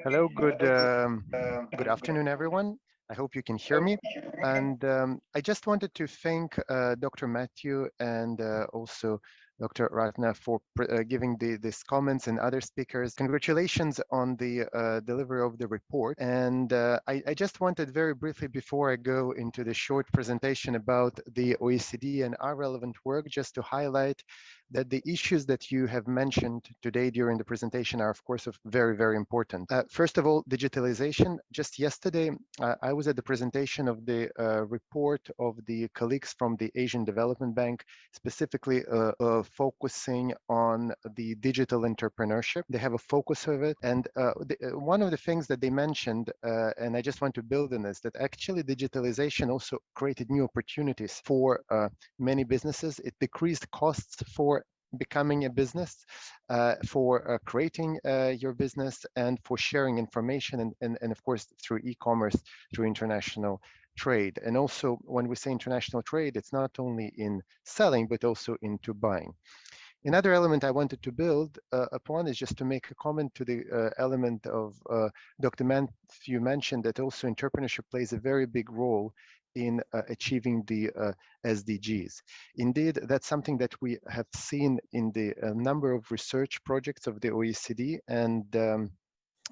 Hello, good afternoon, everyone. I hope you can hear me. And I just wanted to thank Dr. Matthew and also Dr. Ratna for giving these comments and other speakers. Congratulations on the delivery of the report. And I just wanted very briefly, before I go into the short presentation about the OECD and our relevant work, just to highlight that the issues that you have mentioned today during the presentation are, of course, very important. First of all, digitalization. Just yesterday, I was at the presentation of the report of the colleagues from the Asian Development Bank, specifically focusing on the digital entrepreneurship. They have a focus of it. And one of the things that they mentioned, and I just want to build on this, that actually digitalization also created new opportunities for many businesses. It decreased costs for becoming a business, for creating your business, and for sharing information, and of course through e-commerce, through international trade. And also, when we say international trade, it's not only in selling but also into buying. Another element I wanted to build upon is just to make a comment to the element of Dr. Matthew mentioned, that also entrepreneurship plays a very big role in achieving the SDGs. Indeed, that's something that we have seen in the number of research projects of the OECD, and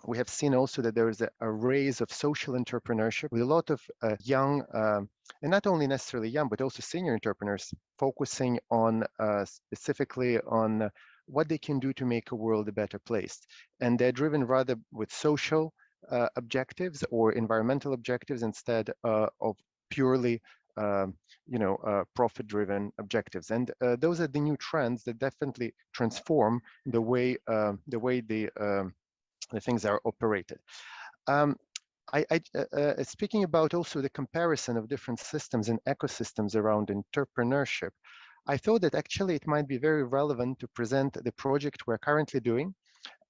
we have seen also that there is a rise of social entrepreneurship with a lot of young, and not only necessarily young, but also senior entrepreneurs focusing on specifically on what they can do to make a world a better place. And they're driven rather with social objectives or environmental objectives instead of purely profit-driven objectives. And those are the new trends that definitely transform the way the things are operated. Speaking about also the comparison of different systems and ecosystems around entrepreneurship, I thought that actually it might be very relevant to present the project we're currently doing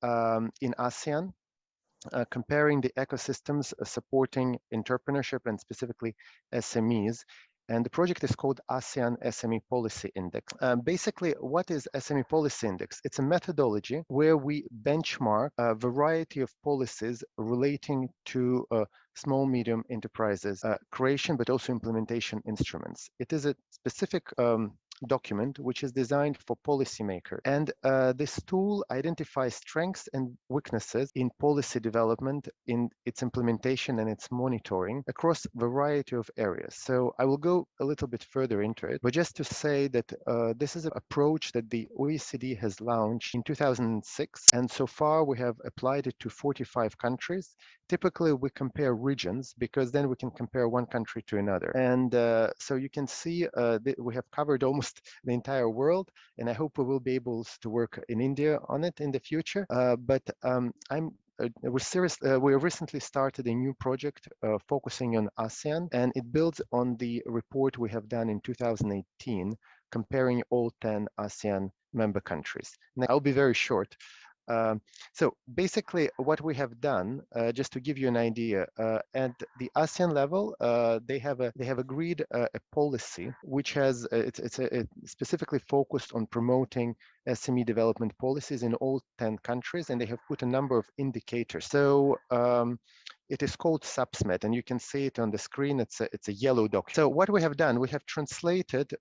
in ASEAN, comparing the ecosystems supporting entrepreneurship and specifically SMEs. And the project is called ASEAN SME Policy Index. Basically, what is SME Policy Index? It's a methodology where we benchmark a variety of policies relating to small, medium enterprises creation, but also implementation instruments. It is a specific document which is designed for policymakers. And this tool identifies strengths and weaknesses in policy development, in its implementation and its monitoring across a variety of areas. So I will go a little bit further into it, but just to say that this is an approach that the OECD has launched in 2006. And so far we have applied it to 45 countries. Typically we compare regions because then we can compare one country to another. And so you can see that we have covered almost the entire world, and I hope we will be able to work in India on it in the future. We recently started a new project focusing on ASEAN, and it builds on the report we have done in 2018, comparing all 10 ASEAN member countries. Now, I'll be very short. So basically what we have done, just to give you an idea, at the ASEAN level, they have agreed a policy which has it's specifically focused on promoting SME development policies in all 10 countries, and they have put a number of indicators. So it is called SubSmet, and you can see it on the screen. It's a yellow document. So what we have done, we have translated,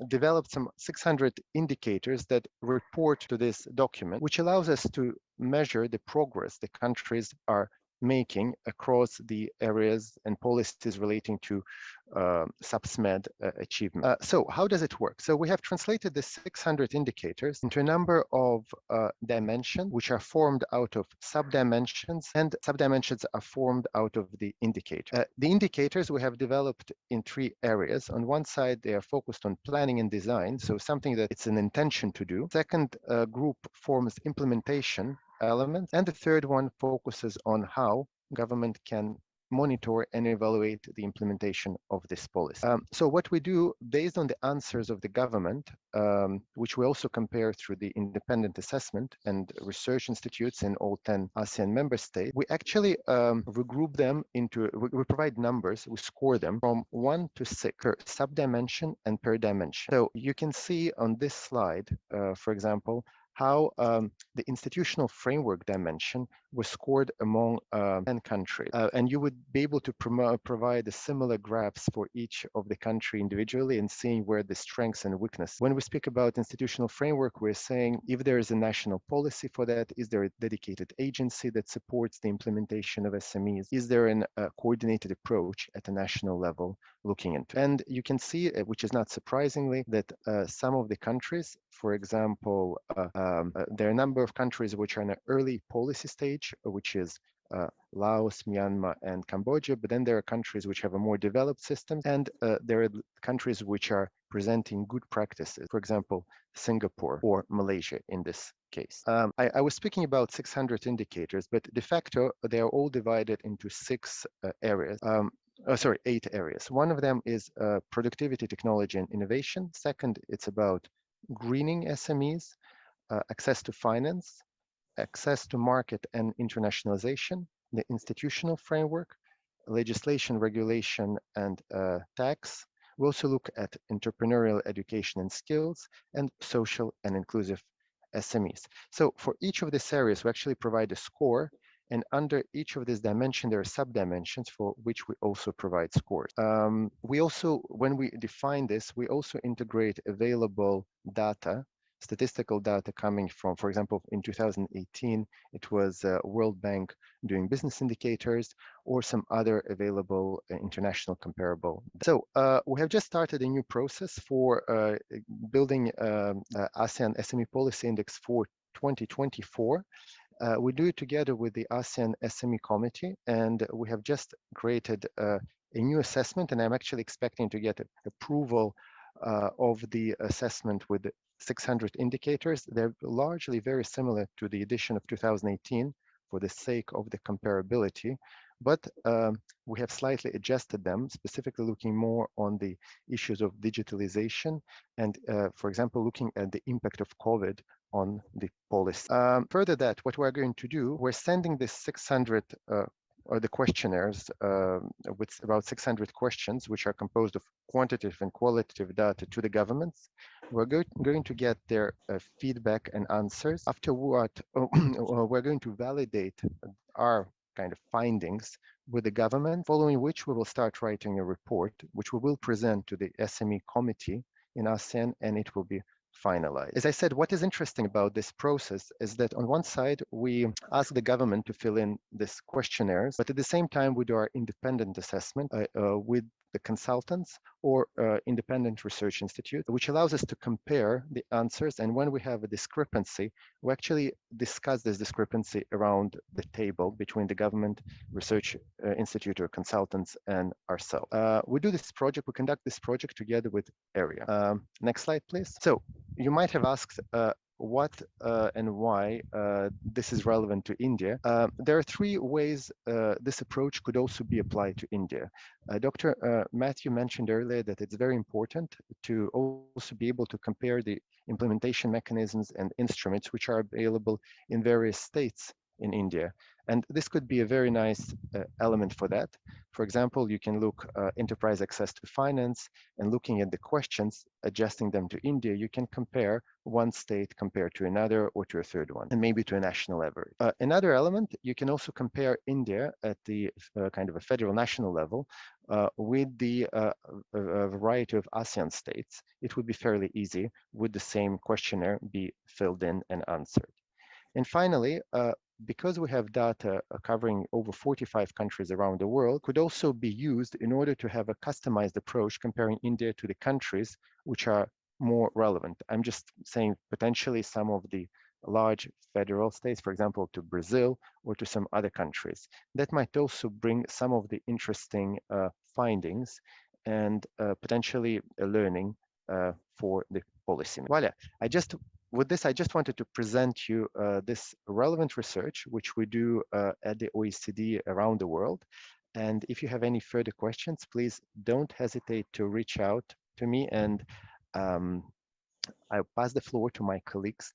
developed some 600 indicators that report to this document, which allows us to measure the progress the countries are making across the areas and policies relating to SubSmed achievement. So how does it work? So we have translated the 600 indicators into a number of dimensions, which are formed out of subdimensions, and subdimensions are formed out of the indicator. The indicators we have developed in 3 areas. On one side, they are focused on planning and design, so something that it's an intention to do. Second group forms implementation elements, and the third one focuses on how government can monitor and evaluate the implementation of this policy. So what we do, based on the answers of the government, which we also compare through the independent assessment and research institutes in all 10 ASEAN member states, we actually regroup them into, we provide numbers, we score them from 1 to 6 per subdimension and per dimension. So you can see on this slide, for example, how the institutional framework dimension was scored among 10 countries. And you would be able to provide a similar graphs for each of the country individually and seeing where the strengths and weakness. When we speak about institutional framework, we're saying if there is a national policy for that, is there a dedicated agency that supports the implementation of SMEs? Is there a coordinated approach at a national level looking into? And you can see, which is not surprisingly, that some of the countries, for example, there are a number of countries which are in an early policy stage, which is Laos, Myanmar, and Cambodia, but then there are countries which have a more developed system, and there are countries which are presenting good practices, for example, Singapore or Malaysia in this case. I was speaking about 600 indicators, but de facto, they are all divided into 8 areas. One of them is productivity, technology, and innovation. Second, it's about greening SMEs, access to finance, access to market and internationalization, the institutional framework, legislation, regulation, and tax. We also look at entrepreneurial education and skills, and social and inclusive SMEs. So for each of these areas, we actually provide a score, and under each of these dimensions, there are sub-dimensions for which we also provide scores. We also, when we define this, we also integrate available data, statistical data coming from, for example, in 2018, it was World Bank doing business indicators or some other available international comparable. So we have just started a new process for building ASEAN SME Policy Index for 2024. We do it together with the ASEAN SME Committee, and we have just created a new assessment, and I'm actually expecting to get approval of the assessment with 600 indicators. They're largely very similar to the edition of 2018 for the sake of the comparability, but we have slightly adjusted them, specifically looking more on the issues of digitalization and, for example, looking at the impact of COVID on the policy. Further that, what we're going to do, we're sending this 600 or the questionnaires with about 600 questions, which are composed of quantitative and qualitative data to the governments. We're going to get their feedback and answers. After what, we're going to validate our kind of findings with the government, following which we will start writing a report, which we will present to the SME committee in ASEAN, and it will be finalized. As I said, what is interesting about this process is that on one side, we ask the government to fill in these questionnaires, but at the same time, we do our independent assessment with the consultants or independent research institute, which allows us to compare the answers. And when we have a discrepancy, we actually discuss this discrepancy around the table between the government, research institute or consultants and ourselves. We conduct this project together with area. Next slide, please. So you might have asked what and why this is relevant to India. There are 3 ways this approach could also be applied to India. Dr. Matthew mentioned earlier that it's very important to also be able to compare the implementation mechanisms and instruments which are available in various states in India. And this could be a very nice element for that. For example, you can look enterprise access to finance, and looking at the questions, adjusting them to India, you can compare one state compared to another or to a third one, and maybe to a national average. Another element, you can also compare India at the kind of a federal national level with the variety of ASEAN states. It would be fairly easy with the same questionnaire be filled in and answered. And finally, because we have data covering over 45 countries around the world, could also be used in order to have a customized approach comparing India to the countries which are more relevant. I'm just saying potentially some of the large federal states, for example, to Brazil or to some other countries. That might also bring some of the interesting findings and potentially a learning for the policy. Voila, with this, I just wanted to present you this relevant research, which we do at the OECD around the world. And if you have any further questions, please don't hesitate to reach out to me. And I'll pass the floor to my colleagues,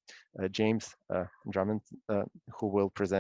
James Drummond, who will present.